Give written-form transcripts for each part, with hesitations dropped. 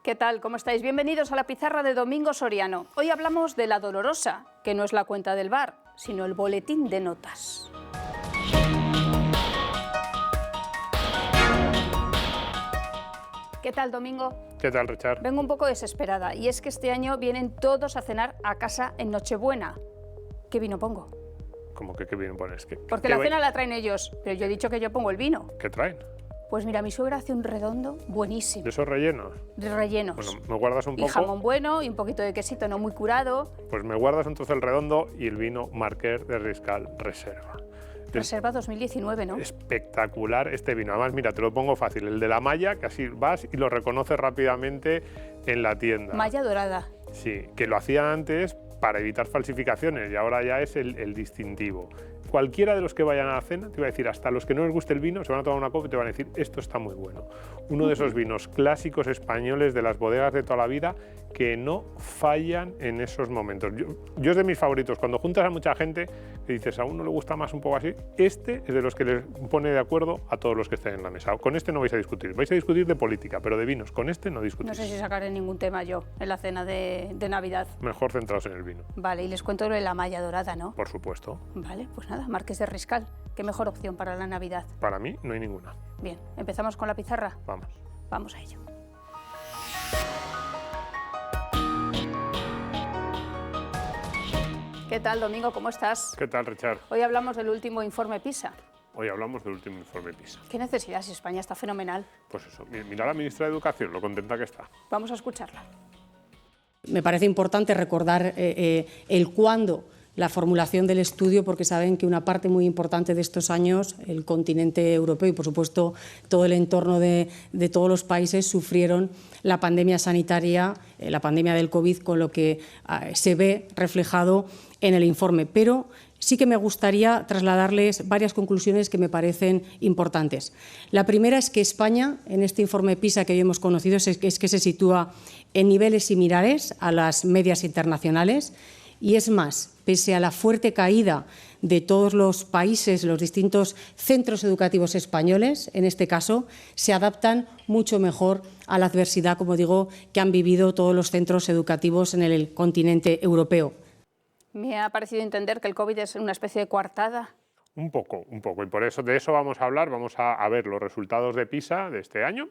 ¿Qué tal? ¿Cómo estáis? Bienvenidos a la pizarra de Domingo Soriano. Hoy hablamos de La Dolorosa, que no es la cuenta del bar, sino el boletín de notas. ¿Qué tal, Domingo? ¿Qué tal, Richard? Vengo un poco desesperada, y es que este año vienen todos a cenar a casa en Nochebuena. ¿Qué vino pongo? ¿Cómo que qué vino pones? Porque la cena la traen ellos, pero yo he dicho que yo pongo el vino. ¿Qué traen? Pues mira, mi suegra hace un redondo buenísimo. ¿De esos rellenos? De rellenos. Bueno, me guardas un poco. Y jamón bueno, y un poquito de quesito no muy curado. Pues me guardas un trozo del redondo y el vino Marqués de Riscal Reserva. Reserva 2019, ¿no? Espectacular este vino. Además, mira, te lo pongo fácil. El de la malla, que así vas y lo reconoces rápidamente en la tienda. Malla dorada. Sí, que lo hacían antes para evitar falsificaciones y ahora ya es el distintivo. Cualquiera de los que vayan a la cena, te iba a decir, hasta los que no les guste el vino, se van a tomar una copa y te van a decir, esto está muy bueno. Uno de esos vinos clásicos españoles de las bodegas de toda la vida que no fallan en esos momentos. Yo es de mis favoritos. Cuando juntas a mucha gente y dices, a uno le gusta más un poco así, este es de los que les pone de acuerdo a todos los que estén en la mesa. Con este no vais a discutir de política, pero de vinos, con este no discutís. No sé si sacaré ningún tema yo en la cena de Navidad. Mejor centrados en el vino. Vale, y les cuento lo de la malla dorada, ¿no? Por supuesto. Vale, pues nada, Marqués de Riscal. Qué mejor opción para la Navidad. Para mí no hay ninguna. Bien, ¿empezamos con la pizarra? Vamos. Vamos a ello. ¿Qué tal, Domingo? ¿Cómo estás? ¿Qué tal, Richard? Hoy hablamos del último informe PISA. Hoy hablamos del último informe PISA. ¿Qué necesidad si España está fenomenal? Pues eso, mira a la ministra de Educación, lo contenta que está. Vamos a escucharla. Me parece importante recordar el cuándo, la formulación del estudio, porque saben que una parte muy importante de estos años, el continente europeo y, por supuesto, todo el entorno de todos los países sufrieron la pandemia sanitaria, la pandemia del COVID, con lo que se ve reflejado en el informe. Pero sí que me gustaría trasladarles varias conclusiones que me parecen importantes. La primera es que España, en este informe PISA que hoy hemos conocido, es que se sitúa en niveles similares a las medias internacionales. Y es más, pese a la fuerte caída de todos los países, los distintos centros educativos españoles, en este caso, se adaptan mucho mejor a la adversidad, como digo, que han vivido todos los centros educativos en el continente europeo. Me ha parecido entender que el COVID es una especie de coartada. Un poco. Y por eso, de eso vamos a hablar. Vamos a ver los resultados de PISA de este año.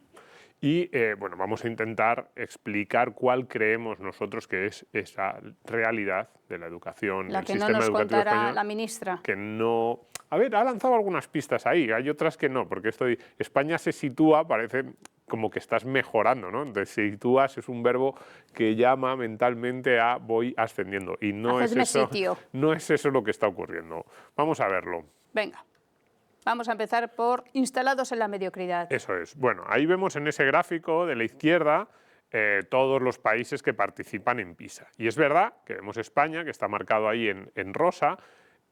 Y bueno, vamos a intentar explicar cuál creemos nosotros que es esa realidad de la educación, la que no nos contará la ministra. Que no... A ver, ha lanzado algunas pistas ahí, hay otras que no, porque España se sitúa, parece como que estás mejorando, ¿no? Entonces, sitúas es un verbo que llama mentalmente a voy ascendiendo. Y no es eso lo que está ocurriendo. Vamos a verlo. Venga. Vamos a empezar por instalados en la mediocridad. Eso es. Bueno, ahí vemos en ese gráfico de la izquierda todos los países que participan en PISA. Y es verdad que vemos España, que está marcado ahí en rosa,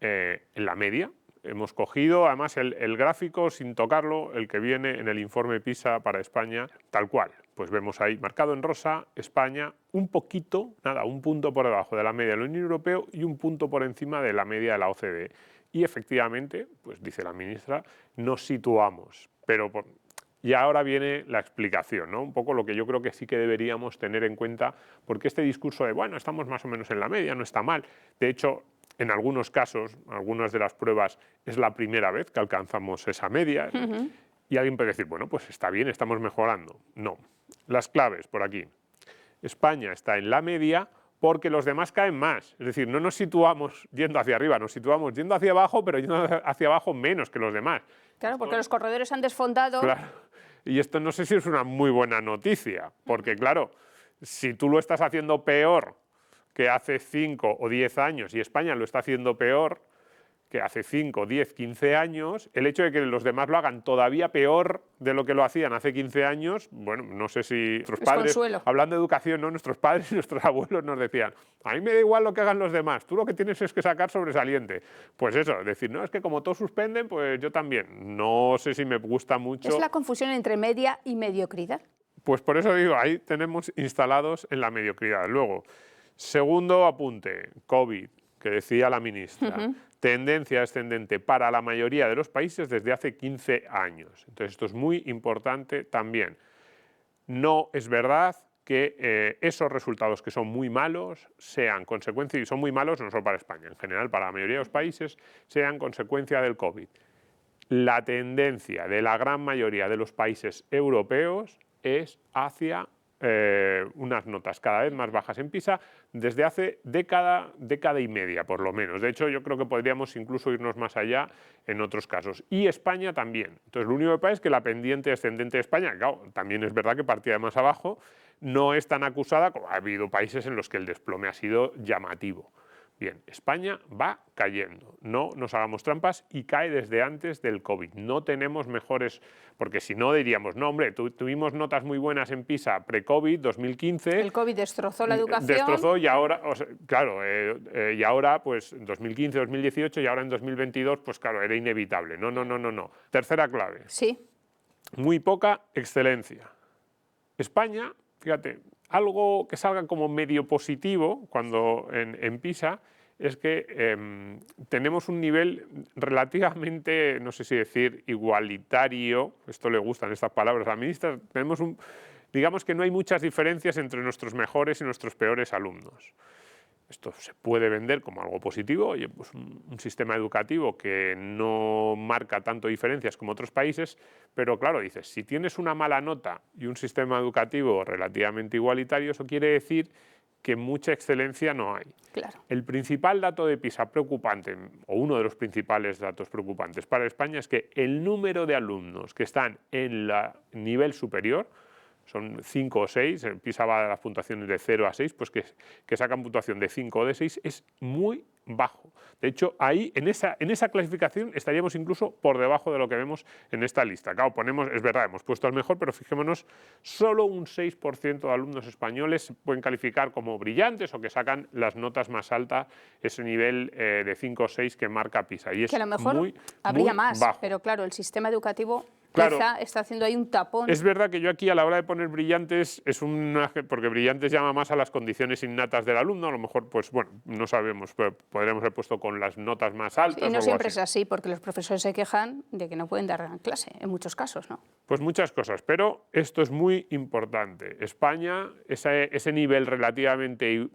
en la media. Hemos cogido, además, el gráfico sin tocarlo, el que viene en el informe PISA para España, tal cual. Pues vemos ahí, marcado en rosa, España, un poquito, nada, un punto por debajo de la media de la Unión Europea y un punto por encima de la media de la OCDE. Y efectivamente, pues dice la ministra, nos situamos. Y ahora viene la explicación, ¿no? Un poco lo que yo creo que sí que deberíamos tener en cuenta, porque este discurso de, bueno, estamos más o menos en la media, no está mal. De hecho, en algunos casos, algunas de las pruebas, es la primera vez que alcanzamos esa media. Y alguien puede decir, bueno, pues está bien, estamos mejorando. No. Las claves por aquí. España está en la media porque los demás caen más. Es decir, no nos situamos yendo hacia arriba, nos situamos yendo hacia abajo, pero yendo hacia abajo menos que los demás. Claro, porque los corredores han desfondado. Claro. Y esto no sé si es una muy buena noticia, porque claro, si tú lo estás haciendo peor que hace 5 o 10 años y España lo está haciendo peor que hace 5, 10, 15 años, el hecho de que los demás lo hagan todavía peor de lo que lo hacían hace 15 años, bueno, no sé si nuestros padres, hablando de educación, ¿no? Nuestros padres y nuestros abuelos nos decían, a mí me da igual lo que hagan los demás, tú lo que tienes es que sacar sobresaliente. Pues eso, decir, no, es que como todos suspenden, pues yo también. No sé si me gusta mucho. ¿Es la confusión entre media y mediocridad? Pues por eso digo, ahí tenemos instalados en la mediocridad. Luego, segundo apunte, COVID, que decía la ministra. Tendencia ascendente para la mayoría de los países desde hace 15 años. Entonces, esto es muy importante también. No es verdad que esos resultados que son muy malos sean consecuencia, y son muy malos no solo para España, en general para la mayoría de los países, sean consecuencia del COVID. La tendencia de la gran mayoría de los países europeos es hacia unas notas cada vez más bajas en PISA desde hace década y media, por lo menos. De hecho, yo creo que podríamos incluso irnos más allá en otros casos. Y España también. Entonces, lo único que pasa es que la pendiente ascendente de España, claro, también es verdad que partía de más abajo, no es tan acusada como ha habido países en los que el desplome ha sido llamativo. Bien, España va cayendo, no nos hagamos trampas, y cae desde antes del COVID. No tenemos mejores, porque si no diríamos, no hombre, tuvimos notas muy buenas en PISA pre-COVID, 2015. El COVID destrozó la educación. Destrozó y ahora, o sea, claro, y ahora pues 2015, 2018 y ahora en 2022, pues claro, era inevitable. No. Tercera clave. Sí. Muy poca excelencia. España, fíjate, algo que salga como medio positivo cuando en PISA es que tenemos un nivel relativamente, no sé si decir igualitario, esto le gustan estas palabras a la ministra, digamos que no hay muchas diferencias entre nuestros mejores y nuestros peores alumnos. Esto se puede vender como algo positivo, oye, pues un sistema educativo que no marca tanto diferencias como otros países, pero claro, dices, si tienes una mala nota y un sistema educativo relativamente igualitario, eso quiere decir que mucha excelencia no hay. Claro. El principal dato de PISA preocupante, o uno de los principales datos preocupantes para España, es que el número de alumnos que están en el nivel superior, son 5 o 6, en PISA va de las puntuaciones de 0 a 6, pues que sacan puntuación de 5 o de 6, es muy bajo. De hecho, ahí, en esa clasificación, estaríamos incluso por debajo de lo que vemos en esta lista. Claro, es verdad, hemos puesto al mejor, pero fijémonos, solo un 6% de alumnos españoles pueden calificar como brillantes o que sacan las notas más altas, ese nivel de 5 o 6 que marca PISA. Y es que a lo mejor muy, habría muy más, bajo. pero claro, el sistema educativo Claro, quizá está haciendo ahí un tapón. Es verdad que yo aquí a la hora de poner brillantes, porque brillantes llama más a las condiciones innatas del alumno, a lo mejor, pues bueno, no sabemos, pero podríamos haber puesto con las notas más altas. Y no o siempre así. es así, porque los profesores se quejan de que no pueden dar clase, en muchos casos, ¿no? Pues muchas cosas, pero esto es muy importante. España, ese nivel relativamente,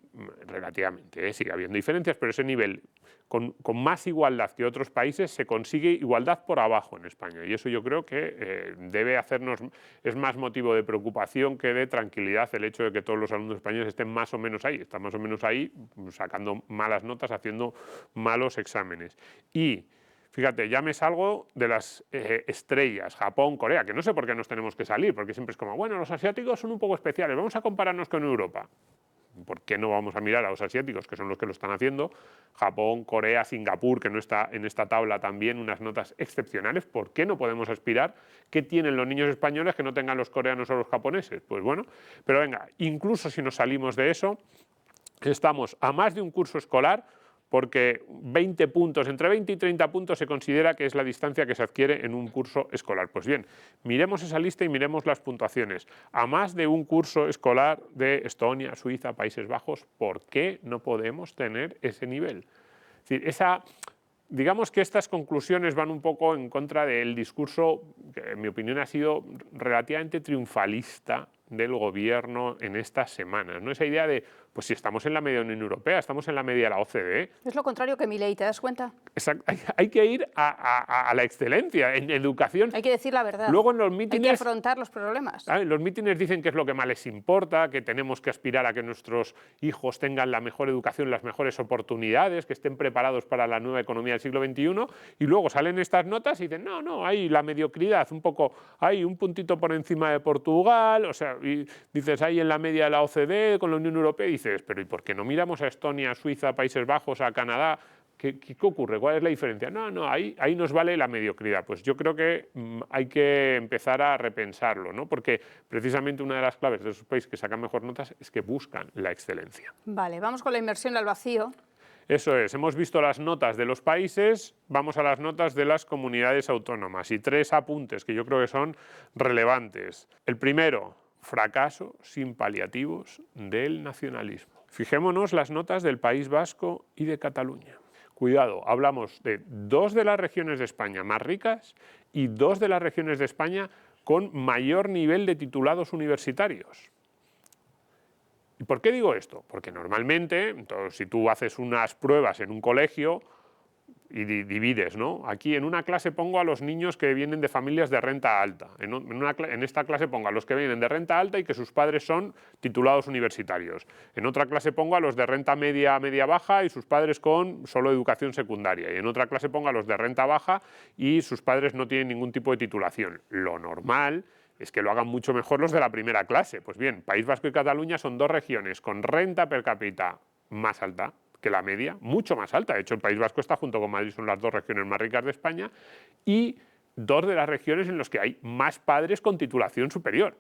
sigue habiendo diferencias, pero ese nivel con más igualdad que otros países, se consigue igualdad por abajo en España. Y eso yo creo que debe hacernos, es más motivo de preocupación que de tranquilidad el hecho de que todos los alumnos españoles estén más o menos ahí. Están más o menos ahí sacando malas notas, haciendo malos exámenes. Y fíjate, ya me salgo de las estrellas, Japón, Corea, que no sé por qué nos tenemos que salir, porque siempre es como, bueno, los asiáticos son un poco especiales, vamos a compararnos con Europa. ¿Por qué no vamos a mirar a los asiáticos, que son los que lo están haciendo? Japón, Corea, Singapur, que no está en esta tabla también, unas notas excepcionales. ¿Por qué no podemos aspirar? ¿Qué tienen los niños españoles que no tengan los coreanos o los japoneses? Pues bueno, pero venga, incluso si nos salimos de eso, estamos a más de un curso escolar, porque 20 puntos, entre 20 y 30 puntos se considera que es la distancia que se adquiere en un curso escolar. Pues bien, miremos esa lista y miremos las puntuaciones. A más de un curso escolar de Estonia, Suiza, Países Bajos, ¿por qué no podemos tener ese nivel? Es decir, digamos que estas conclusiones van un poco en contra del discurso que, en mi opinión, ha sido relativamente triunfalista del gobierno en estas semanas, ¿no? Esa idea de, pues si estamos en la media de la Unión Europea, estamos en la media de la OCDE. Es lo contrario que Milei, ¿te das cuenta? Exacto. Hay que ir a la excelencia en educación. Hay que decir la verdad. Luego en los mítines, hay que afrontar los problemas. En los mítines dicen que es lo que más les importa, que tenemos que aspirar a que nuestros hijos tengan la mejor educación, las mejores oportunidades, que estén preparados para la nueva economía del siglo XXI, y luego salen estas notas y dicen, no, hay la mediocridad, un poco, hay un puntito por encima de Portugal, o sea, y dices, ahí en la media de la OCDE, con la Unión Europea, y dices, pero ¿y por qué no miramos a Estonia, a Suiza, a Países Bajos, a Canadá? ¿Qué ocurre? ¿Cuál es la diferencia? No, ahí nos vale la mediocridad. Pues yo creo que hay que empezar a repensarlo, ¿no? Porque precisamente una de las claves de esos países que sacan mejor notas es que buscan la excelencia. Vale, vamos con la inmersión al vacío. Eso es, hemos visto las notas de los países, vamos a las notas de las comunidades autónomas y 3 apuntes que yo creo que son relevantes. El primero, fracaso sin paliativos del nacionalismo. Fijémonos las notas del País Vasco y de Cataluña. Cuidado, hablamos de 2 de las regiones de España más ricas y 2 de las regiones de España con mayor nivel de titulados universitarios. ¿Por qué digo esto? Porque normalmente, entonces, si tú haces unas pruebas en un colegio y divides, ¿no? Aquí en una clase pongo a los niños que vienen de familias de renta alta. En esta clase pongo a los que vienen de renta alta y que sus padres son titulados universitarios. En otra clase pongo a los de renta media, media-baja y sus padres con solo educación secundaria. Y en otra clase pongo a los de renta baja y sus padres no tienen ningún tipo de titulación. Lo normal es que lo hagan mucho mejor los de la primera clase. Pues bien, País Vasco y Cataluña son dos regiones con renta per cápita más alta que la media, mucho más alta. De hecho, el País Vasco está junto con Madrid, son las dos regiones más ricas de España, y dos de las regiones en las que hay más padres con titulación superior.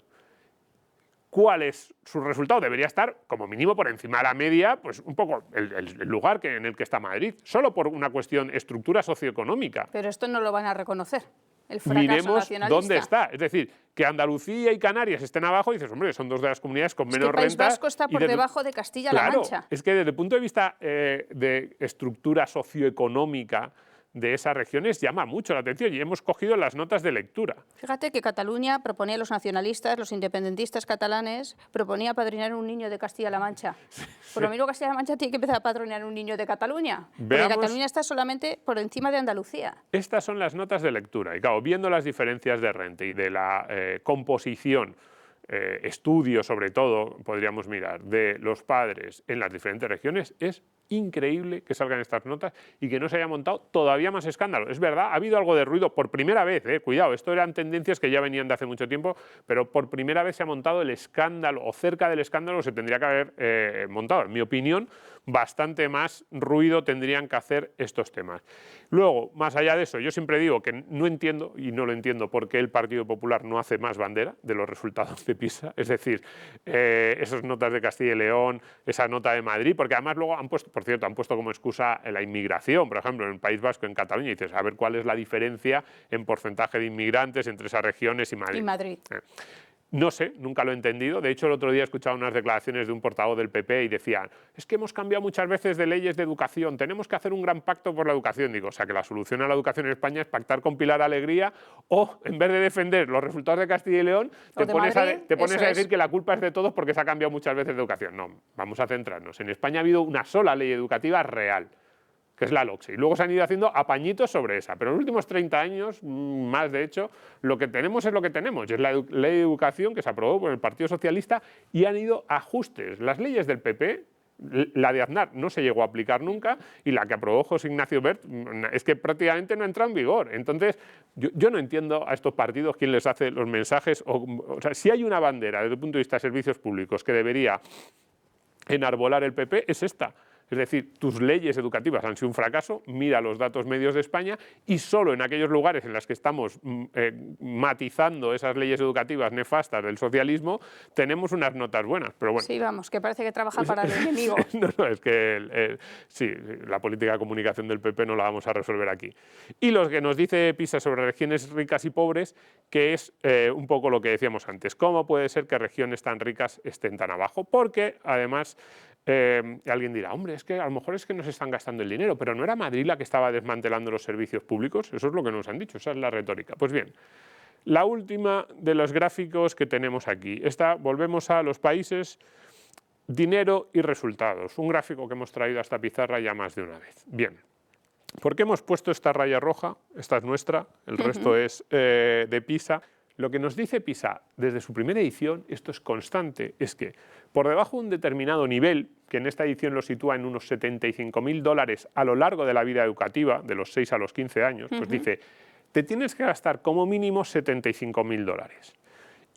¿Cuál es su resultado? Debería estar, como mínimo, por encima de la media, pues un poco el lugar en el que está Madrid, solo por una cuestión estructura socioeconómica. Pero esto no lo van a reconocer. El fracaso Miremos nacionalista. dónde está. Es decir, que Andalucía y Canarias estén abajo y dices, hombre, son dos de las comunidades con menos renta. El País Vasco está por debajo de Castilla-La Mancha. Es que desde el punto de vista de estructura socioeconómica de esas regiones llama mucho la atención y hemos cogido las notas de lectura. Fíjate que Cataluña proponía a los nacionalistas, los independentistas catalanes, proponía padrinar un niño de Castilla-La Mancha. Por lo mismo Castilla-La Mancha tiene que empezar a padrinar un niño de Cataluña. Porque Cataluña está solamente por encima de Andalucía. Estas son las notas de lectura y claro, viendo las diferencias de renta y de la composición, estudios sobre todo, podríamos mirar, de los padres en las diferentes regiones, es increíble que salgan estas notas y que no se haya montado todavía más escándalo. Es verdad, ha habido algo de ruido por primera vez, cuidado, esto eran tendencias que ya venían de hace mucho tiempo, pero por primera vez se ha montado el escándalo, o cerca del escándalo se tendría que haber montado. En mi opinión, bastante más ruido tendrían que hacer estos temas. Luego, más allá de eso, yo siempre digo que no entiendo, y no lo entiendo, por qué el Partido Popular no hace más bandera de los resultados de PISA, es decir, esas notas de Castilla y León, esa nota de Madrid, porque además luego han puesto, por cierto, han puesto como excusa la inmigración, por ejemplo, en el País Vasco, en Cataluña, y dices, a ver cuál es la diferencia en porcentaje de inmigrantes entre esas regiones y Madrid. No sé, nunca lo he entendido. De hecho, el otro día he escuchado unas declaraciones de un portavoz del PP y decían, es que hemos cambiado muchas veces de leyes de educación, tenemos que hacer un gran pacto por la educación. Digo, o sea, que la solución a la educación en España es pactar con Pilar Alegría o, en vez de defender los resultados de Castilla y León, te pones a decir que la culpa es de todos porque se ha cambiado muchas veces de educación. No, vamos a centrarnos. En España ha habido una sola ley educativa real, que es la LOCSE, y luego se han ido haciendo apañitos sobre esa. Pero en los últimos 30 años, más de hecho, lo que tenemos es lo que tenemos, y es la ley de educación que se aprobó por el Partido Socialista y han ido ajustes. Las leyes del PP, la de Aznar no se llegó a aplicar nunca y la que aprobó José Ignacio Wert es que prácticamente no ha entrado en vigor. Entonces, yo no entiendo a estos partidos quién les hace los mensajes. O sea, si hay una bandera desde el punto de vista de servicios públicos que debería enarbolar el PP, es esta. Es decir, tus leyes educativas han sido un fracaso, mira los datos medios de España y solo en aquellos lugares en los que estamos matizando esas leyes educativas nefastas del socialismo tenemos unas notas buenas. Pero bueno. Sí, vamos, que parece que trabaja para el enemigo. No, es que sí, la política de comunicación del PP no la vamos a resolver aquí. Y lo que nos dice PISA sobre regiones ricas y pobres, que es un poco lo que decíamos antes. ¿Cómo puede ser que regiones tan ricas estén tan abajo? Porque además alguien dirá, hombre, es que a lo mejor es que nos están gastando el dinero, pero ¿no era Madrid la que estaba desmantelando los servicios públicos? Eso es lo que nos han dicho, esa es la retórica. Pues bien, la última de los gráficos que tenemos aquí. Volvemos a los países, dinero y resultados. Un gráfico que hemos traído a esta pizarra ya más de una vez. Bien, ¿por qué hemos puesto esta raya roja? Esta es nuestra, el resto es de PISA. Lo que nos dice PISA desde su primera edición, esto es constante, es que por debajo de un determinado nivel, que en esta edición lo sitúa en unos $75.000 a lo largo de la vida educativa, de los 6 a los 15 años, pues dice, te tienes que gastar como mínimo $75.000.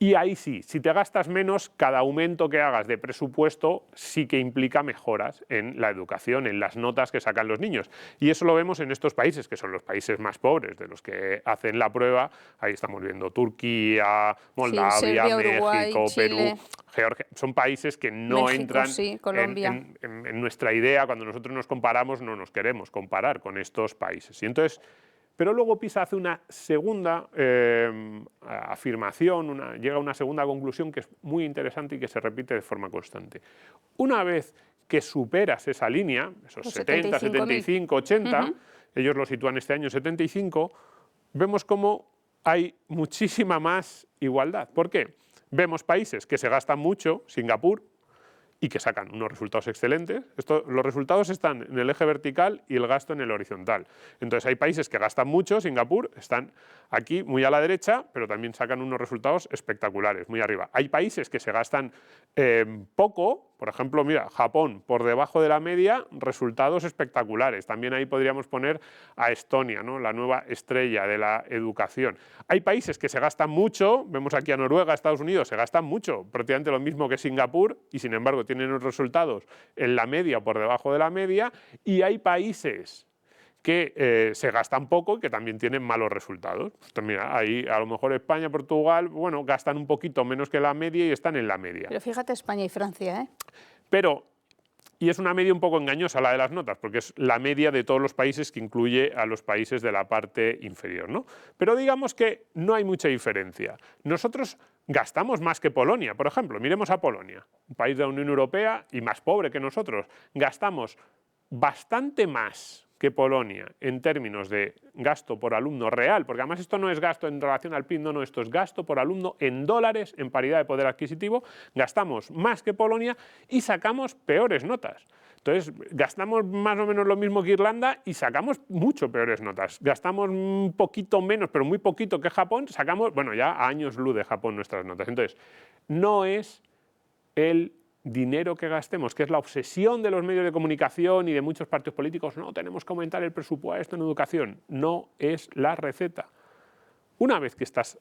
Y ahí sí, si te gastas menos, cada aumento que hagas de presupuesto sí que implica mejoras en la educación, en las notas que sacan los niños. Y eso lo vemos en estos países, que son los países más pobres, de los que hacen la prueba. Ahí estamos viendo Turquía, Moldavia, Serbia, México, Uruguay, Perú, Chile. Georgia. Son países que no México, entran sí, Colombia. en nuestra idea. Cuando nosotros nos comparamos, no nos queremos comparar con estos países. Y entonces, pero luego PISA hace una segunda afirmación, llega a una segunda conclusión que es muy interesante y que se repite de forma constante. Una vez que superas esa línea, esos 70, 75, 80, ellos lo sitúan este año en 75, vemos cómo hay muchísima más igualdad. ¿Por qué? Vemos países que se gastan mucho, Singapur, y que sacan unos resultados excelentes. Los resultados están en el eje vertical y el gasto en el horizontal. Entonces hay países que gastan mucho, Singapur, están aquí muy a la derecha, pero también sacan unos resultados espectaculares, muy arriba. Hay países que se gastan poco, por ejemplo, mira, Japón, por debajo de la media, resultados espectaculares. También ahí podríamos poner a Estonia, ¿no? La nueva estrella de la educación. Hay países que se gastan mucho, vemos aquí a Noruega, Estados Unidos, se gastan mucho, prácticamente lo mismo que Singapur, y sin embargo tienen unos resultados en la media o por debajo de la media, y hay países que se gastan poco y que también tienen malos resultados. Pues mira, ahí a lo mejor España, Portugal, bueno, gastan un poquito menos que la media y están en la media. Pero fíjate España y Francia, ¿eh? Pero, y es una media un poco engañosa la de las notas, porque es la media de todos los países que incluye a los países de la parte inferior, ¿no? Pero digamos que no hay mucha diferencia. Nosotros gastamos más que Polonia, por ejemplo. Miremos a Polonia, un país de la Unión Europea y más pobre que nosotros. Gastamos bastante más que Polonia en términos de gasto por alumno real, porque además esto no es gasto en relación al PIB, no, esto es gasto por alumno en dólares, en paridad de poder adquisitivo, gastamos más que Polonia y sacamos peores notas. Entonces, gastamos más o menos lo mismo que Irlanda y sacamos mucho peores notas. Gastamos un poquito menos, pero muy poquito que Japón, sacamos, bueno, ya a años luz de Japón nuestras notas. Entonces, no es el dinero que gastemos, que es la obsesión de los medios de comunicación y de muchos partidos políticos, no, tenemos que aumentar el presupuesto en educación, no es la receta. Una vez que estás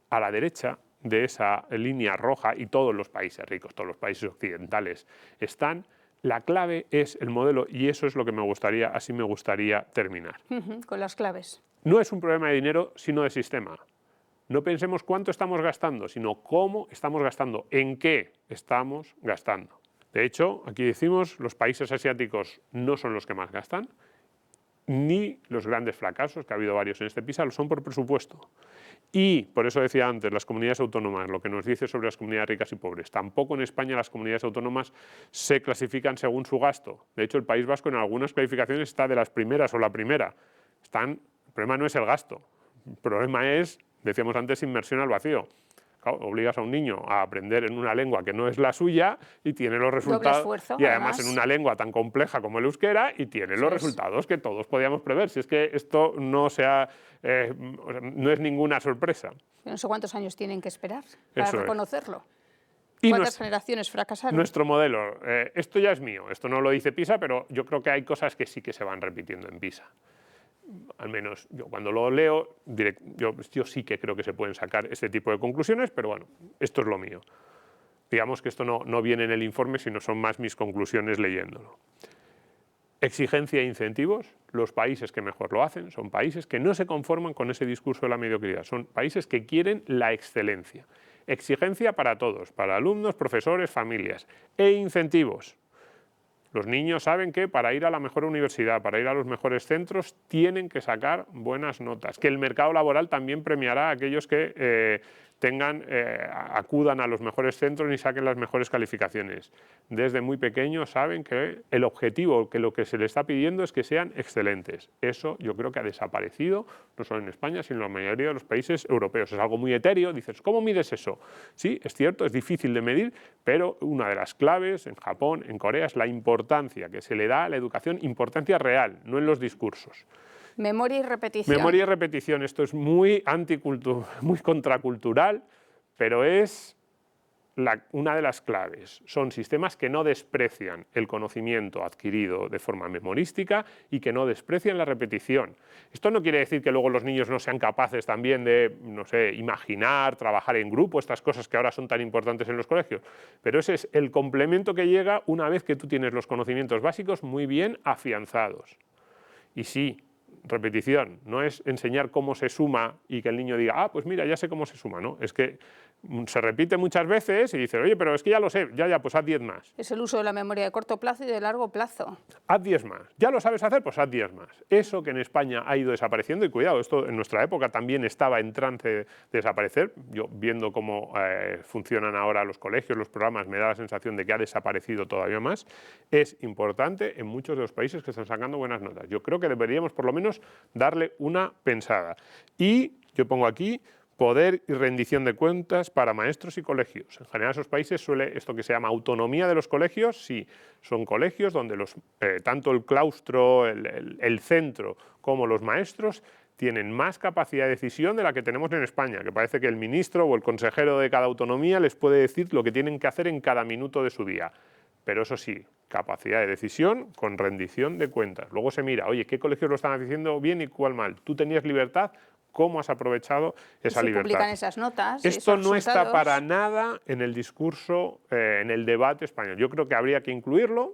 a la derecha de esa línea roja y todos los países ricos, todos los países occidentales están, la clave es el modelo y eso es lo que me gustaría, así me gustaría terminar. Con las claves. No es un problema de dinero, sino de sistema. No pensemos cuánto estamos gastando, sino cómo estamos gastando, en qué estamos gastando. De hecho, aquí decimos, los países asiáticos no son los que más gastan, ni los grandes fracasos, que ha habido varios en este PISA, lo son por presupuesto. Y, por eso decía antes, las comunidades autónomas, lo que nos dice sobre las comunidades ricas y pobres. Tampoco en España las comunidades autónomas se clasifican según su gasto. De hecho, el País Vasco en algunas clasificaciones está de las primeras o la primera. El problema no es el gasto, el problema es, decíamos antes, inmersión al vacío. Claro, obligas a un niño a aprender en una lengua que no es la suya y tiene los resultados. Esfuerzo, y además en una lengua tan compleja como el euskera y tiene los resultados que todos podíamos prever. Si es que esto no es ninguna sorpresa. No sé cuántos años tienen que esperar para reconocerlo. Y ¿Cuántas generaciones fracasaron? Nuestro modelo, esto ya es mío, esto no lo dice PISA, pero yo creo que hay cosas que sí que se van repitiendo en PISA. Al menos yo cuando lo leo, yo sí que creo que se pueden sacar este tipo de conclusiones, pero bueno, esto es lo mío. Digamos que esto no viene en el informe, sino son más mis conclusiones leyéndolo. Exigencia e incentivos, los países que mejor lo hacen son países que no se conforman con ese discurso de la mediocridad, son países que quieren la excelencia. Exigencia para todos, para alumnos, profesores, familias, e incentivos. Los niños saben que para ir a la mejor universidad, para ir a los mejores centros, tienen que sacar buenas notas. Que el mercado laboral también premiará a aquellos que acudan a los mejores centros y saquen las mejores calificaciones. Desde muy pequeños saben que el objetivo, que lo que se les está pidiendo es que sean excelentes. Eso yo creo que ha desaparecido, no solo en España, sino en la mayoría de los países europeos. Es algo muy etéreo, dices, ¿cómo mides eso? Sí, es cierto, es difícil de medir, pero una de las claves en Japón, en Corea, es la importancia que se le da a la educación, importancia real, no en los discursos. Memoria y repetición. Memoria y repetición, esto es muy muy contracultural, pero es una de las claves. Son sistemas que no desprecian el conocimiento adquirido de forma memorística y que no desprecian la repetición. Esto no quiere decir que luego los niños no sean capaces también de, no sé, imaginar, trabajar en grupo, estas cosas que ahora son tan importantes en los colegios, pero ese es el complemento que llega una vez que tú tienes los conocimientos básicos muy bien afianzados. Y sí, repetición, no es enseñar cómo se suma y que el niño diga, ah, pues mira, ya sé cómo se suma, ¿no? Es que se repite muchas veces y dice, oye, pero es que ya lo sé, ya, pues haz 10 más. Es el uso de la memoria de corto plazo y de largo plazo. Haz 10 más. ¿Ya lo sabes hacer? Pues haz 10 más. Eso que en España ha ido desapareciendo, y cuidado, esto en nuestra época también estaba en trance de desaparecer. Yo viendo cómo funcionan ahora los colegios, los programas, me da la sensación de que ha desaparecido todavía más. Es importante en muchos de los países que están sacando buenas notas. Yo creo que deberíamos por lo menos darle una pensada. Y yo pongo aquí, poder y rendición de cuentas para maestros y colegios. En general, esos países suele esto que se llama autonomía de los colegios, sí, son colegios donde tanto el claustro, el centro, como los maestros tienen más capacidad de decisión de la que tenemos en España, que parece que el ministro o el consejero de cada autonomía les puede decir lo que tienen que hacer en cada minuto de su día. Pero eso sí, capacidad de decisión con rendición de cuentas. Luego se mira, oye, ¿qué colegios lo están haciendo bien y cuál mal? ¿Tú tenías libertad? ¿Cómo has aprovechado esa libertad? Publican esas notas. Esto esos no está resultados. para nada en el discurso, en el debate español. Yo creo que habría que incluirlo.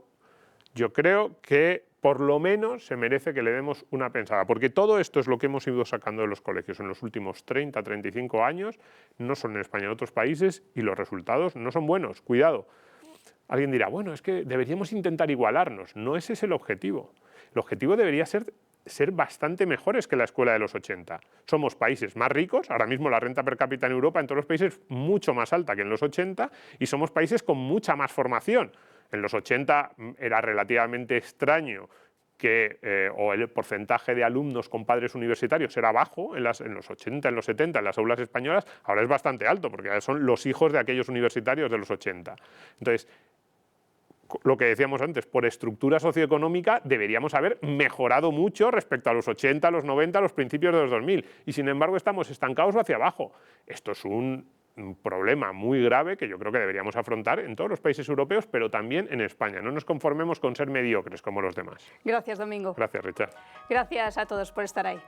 Yo creo que por lo menos se merece que le demos una pensada, porque todo esto es lo que hemos ido sacando de los colegios en los últimos 30, 35 años, no solo en España, en otros países, y los resultados no son buenos. Cuidado. Alguien dirá, bueno, es que deberíamos intentar igualarnos. No ese es el objetivo. El objetivo debería ser bastante mejores que la escuela de los 80. Somos países más ricos, ahora mismo la renta per cápita en Europa en todos los países es mucho más alta que en los 80 y somos países con mucha más formación. En los 80 era relativamente extraño o el porcentaje de alumnos con padres universitarios era bajo en los 80, en los 70, en las aulas españolas, ahora es bastante alto porque son los hijos de aquellos universitarios de los 80. Entonces, lo que decíamos antes, por estructura socioeconómica deberíamos haber mejorado mucho respecto a los 80, los 90, los principios de los 2000 y sin embargo estamos estancados hacia abajo. Esto es un problema muy grave que yo creo que deberíamos afrontar en todos los países europeos, pero también en España. No nos conformemos con ser mediocres como los demás. Gracias, Domingo. Gracias, Richard. Gracias a todos por estar ahí.